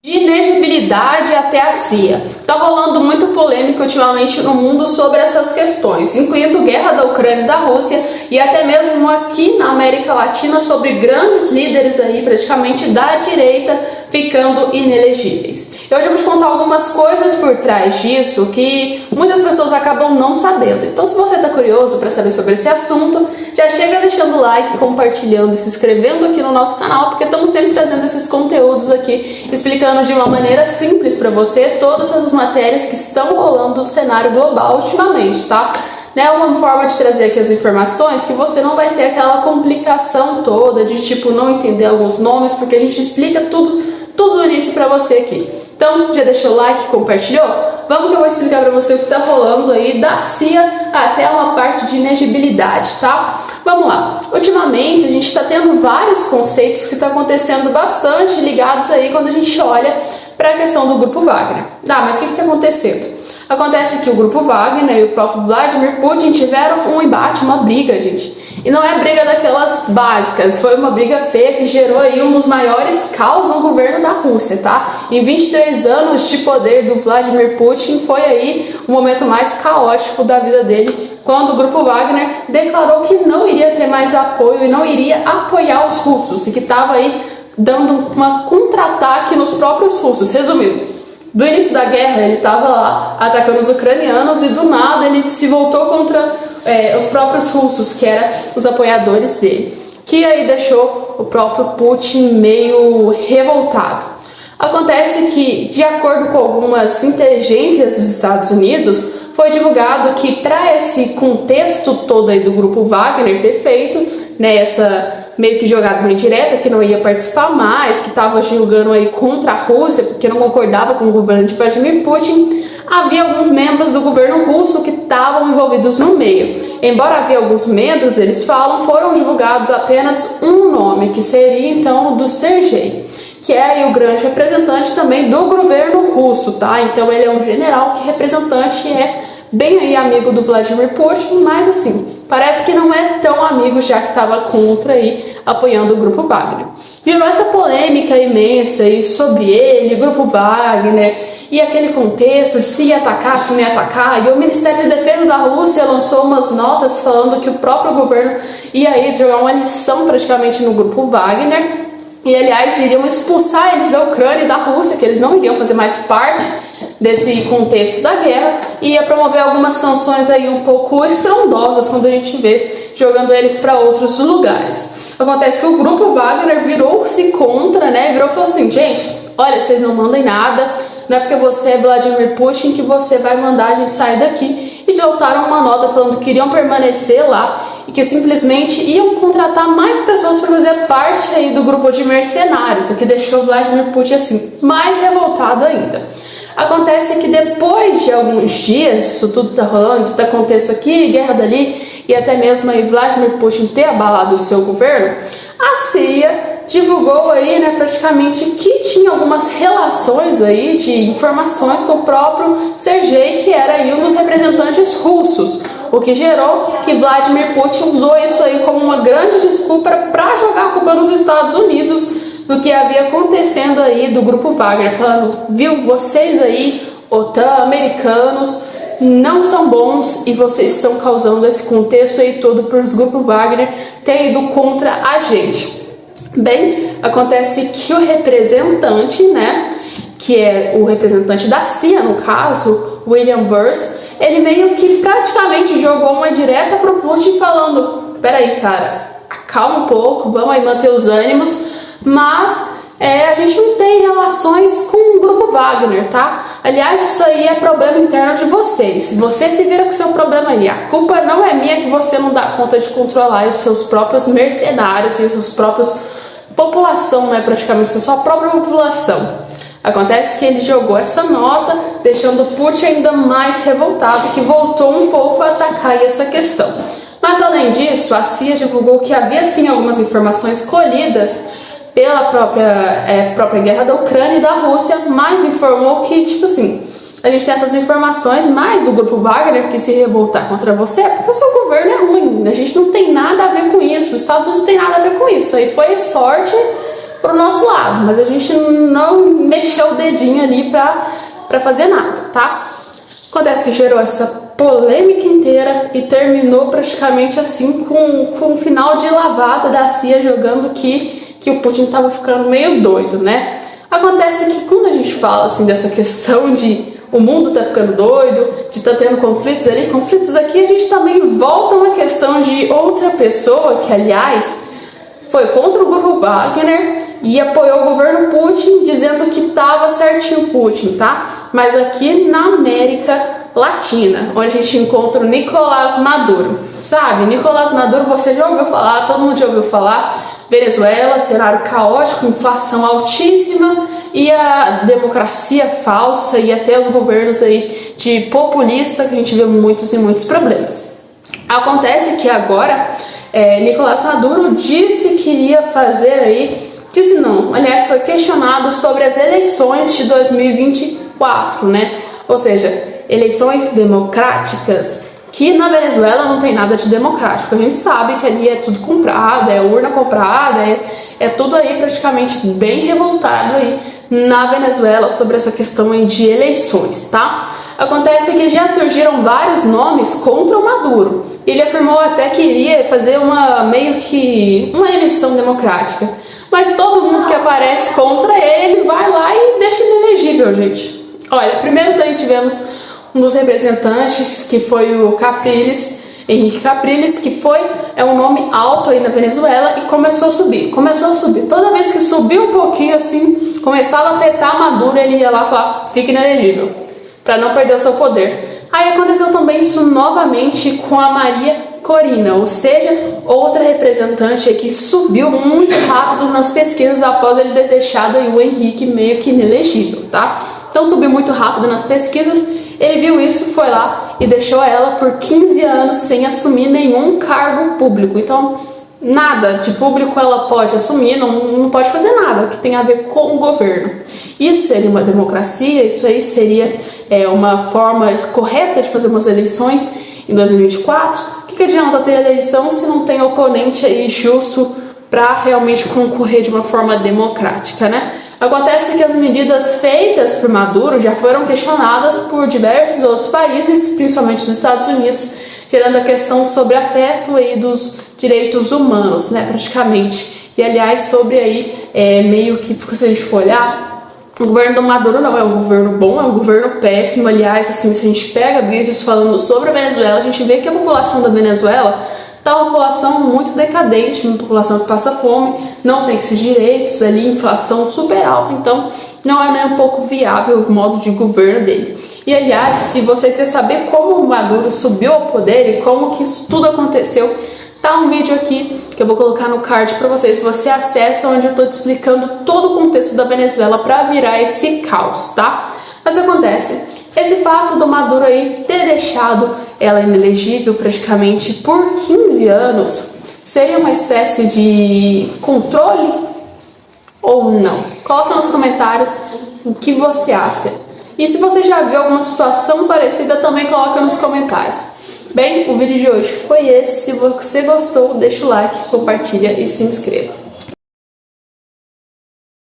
De inegibilidade até a CIA. Tá rolando muito polêmica ultimamente no mundo sobre essas questões, incluindo guerra da Ucrânia e da Rússia e até mesmo aqui na América Latina sobre grandes líderes aí, praticamente da direita, ficando inelegíveis. E hoje eu vou te contar algumas coisas por trás disso que muitas pessoas acabam não sabendo. Então, se você tá curioso para saber sobre esse assunto, já chega deixando o like, compartilhando e se inscrevendo aqui no nosso canal, porque estamos sempre trazendo esses conteúdos aqui, explicando de uma maneira simples para você todas as matérias que estão rolando no cenário global ultimamente, tá? Né, uma forma de trazer aqui as informações que você não vai ter aquela complicação toda de tipo não entender alguns nomes, porque a gente explica tudo no início para você aqui. Então, já deixou o like, compartilhou? Vamos que eu vou explicar para você o que tá rolando aí da CIA até uma parte de inegibilidade, tá? Vamos lá. Ultimamente, a gente está tendo vários conceitos que estão acontecendo bastante ligados aí quando a gente olha para a questão do Grupo Wagner. Mas o que está acontecendo? Acontece que o Grupo Wagner e o próprio Vladimir Putin tiveram um embate, uma briga, gente. E não é briga daquelas básicas, foi uma briga feia que gerou aí um dos maiores caos no governo da Rússia, tá? Em 23 anos de poder do Vladimir Putin, foi aí o momento mais caótico da vida dele, quando o Grupo Wagner declarou que não iria ter mais apoio e não iria apoiar os russos, e que estava aí dando uma contra-ataque nos próprios russos. Resumindo, do início da guerra ele estava lá atacando os ucranianos e do nada ele se voltou contra os próprios russos, que eram os apoiadores dele, que aí deixou o próprio Putin meio revoltado. Acontece que, de acordo com algumas inteligências dos Estados Unidos, foi divulgado que para esse contexto todo aí do Grupo Wagner ter feito, né, essa meio que jogada meio direta, que não ia participar mais, que estava julgando aí contra a Rússia, porque não concordava com o governo de Vladimir Putin, havia alguns membros do governo russo que estavam envolvidos no meio. Embora havia alguns membros, eles falam, foram divulgados apenas um nome, que seria então o do Sergei, que é aí o grande representante também do governo russo, tá? Então ele é um general que representante é bem aí amigo do Vladimir Putin, mas assim, parece que não é tão amigo, já que estava contra aí, apoiando o Grupo Wagner. Virou essa polêmica imensa aí sobre ele, o Grupo Wagner, e aquele contexto de se ia atacar, se não ia atacar, e o Ministério da Defesa da Rússia lançou umas notas falando que o próprio governo ia aí jogar uma lição praticamente no Grupo Wagner, e aliás iriam expulsar eles da Ucrânia e da Rússia, que eles não iriam fazer mais parte desse contexto da guerra, e ia promover algumas sanções aí um pouco estrondosas quando a gente vê jogando eles para outros lugares. Acontece que o Grupo Wagner virou-se contra, né, virou e falou assim, gente, olha, vocês não mandem nada, não é porque você é Vladimir Putin que você vai mandar a gente sair daqui, e soltaram uma nota falando que iriam permanecer lá e que simplesmente iam contratar mais pessoas para fazer parte aí do grupo de mercenários, o que deixou Vladimir Putin assim mais revoltado ainda. Acontece que depois de alguns dias, isso tudo tá rolando, tá contexto aqui, guerra dali, e até mesmo aí Vladimir Putin ter abalado o seu governo, a CIA divulgou aí, né, praticamente que tinha algumas relações aí de informações com o próprio Sergei, que era aí um dos representantes russos, o que gerou que Vladimir Putin usou isso aí como uma grande desculpa para jogar a culpa nos Estados Unidos do que havia acontecendo aí do Grupo Wagner, falando, viu, vocês aí, OTAN, americanos, não são bons e vocês estão causando esse contexto aí todo para os Grupo Wagner ter ido contra a gente. Bem, acontece que o representante, né, que é o representante da CIA, no caso, William Burns, ele meio que praticamente jogou uma direta pro Putin falando, peraí, cara, acalma um pouco, vamos aí manter os ânimos, mas a gente não tem relações com o Grupo Wagner, tá? Aliás, isso aí é problema interno de vocês. Você se vira com o seu problema aí. A culpa não é minha que você não dá conta de controlar os seus próprios mercenários e os seus próprios população, né? Praticamente a sua própria população. Acontece que ele jogou essa nota, deixando o Putin ainda mais revoltado, que voltou um pouco a atacar essa questão. Mas além disso, a CIA divulgou que havia sim algumas informações colhidas pela própria guerra da Ucrânia e da Rússia, mas informou que, tipo assim, a gente tem essas informações, mas o Grupo Wagner que se revoltar contra você é porque o seu governo é ruim, a gente não tem nada a ver com isso, os Estados Unidos não tem nada a ver com isso, aí foi sorte pro nosso lado, mas a gente não mexeu o dedinho ali pra fazer nada, tá? Acontece que gerou essa polêmica inteira e terminou praticamente assim com um final de lavada da CIA jogando que o Putin tava ficando meio doido, né? Acontece que quando a gente fala assim dessa questão de o mundo tá ficando doido, de tá tendo conflitos ali, conflitos aqui, a gente também volta a uma questão de outra pessoa que, aliás, foi contra o grupo Wagner e apoiou o governo Putin, dizendo que tava certinho Putin, tá? Mas aqui na América Latina, onde a gente encontra o Nicolás Maduro, sabe? Nicolás Maduro, você já ouviu falar, todo mundo já ouviu falar. Venezuela, cenário caótico, inflação altíssima e a democracia falsa e até os governos aí de populista, que a gente vê muitos e muitos problemas. Acontece que agora Nicolás Maduro disse que iria fazer aí, disse não, aliás foi questionado sobre as eleições de 2024, né? Ou seja, eleições democráticas, que na Venezuela não tem nada de democrático. A gente sabe que ali é tudo comprado, é urna comprada, é tudo aí praticamente bem revoltado aí na Venezuela sobre essa questão aí de eleições, tá? Acontece que já surgiram vários nomes contra o Maduro. Ele afirmou até que iria fazer meio que uma eleição democrática. Mas todo mundo que aparece contra ele vai lá e deixa ele inelegível, gente. Olha, primeiro também tivemos um dos representantes, que foi o Capriles, Henrique Capriles, que é um nome alto aí na Venezuela e começou a subir. Toda vez que subiu um pouquinho assim, começava a afetar Maduro, ele ia lá falar, fica inelegível, para não perder o seu poder. Aí aconteceu também isso novamente com a Maria Corina, ou seja, outra representante que subiu muito rápido nas pesquisas após ele ter deixado aí o Henrique meio que inelegível, tá? Então subiu muito rápido nas pesquisas. Ele viu isso, foi lá e deixou ela por 15 anos sem assumir nenhum cargo público. Então, nada de público ela pode assumir, não pode fazer nada que tenha a ver com o governo. Isso seria uma democracia, isso aí seria uma forma correta de fazer umas eleições em 2024. O que adianta ter eleição se não tem oponente aí justo para realmente concorrer de uma forma democrática, né? Acontece que as medidas feitas por Maduro já foram questionadas por diversos outros países, principalmente os Estados Unidos, gerando a questão sobre afeto aí dos direitos humanos, né, praticamente. E, aliás, sobre aí, meio que, se a gente for olhar, o governo do Maduro não é um governo bom, é um governo péssimo. Aliás, assim, se a gente pega vídeos falando sobre a Venezuela, a gente vê que a população da Venezuela tá uma população muito decadente, uma população que passa fome, não tem esses direitos ali, inflação super alta, então não é nem um pouco viável o modo de governo dele. E, aliás, se você quer saber como o Maduro subiu ao poder e como que isso tudo aconteceu, tá um vídeo aqui que eu vou colocar no card para vocês. Você acessa, onde eu tô te explicando todo o contexto da Venezuela para virar esse caos, tá? Mas acontece, esse fato do Maduro aí ter deixado ela inelegível praticamente por 15 anos seria uma espécie de controle ou não? Coloca nos comentários o que você acha. E se você já viu alguma situação parecida, também coloca nos comentários. Bem, o vídeo de hoje foi esse. Se você gostou, deixa o like, compartilha e se inscreva.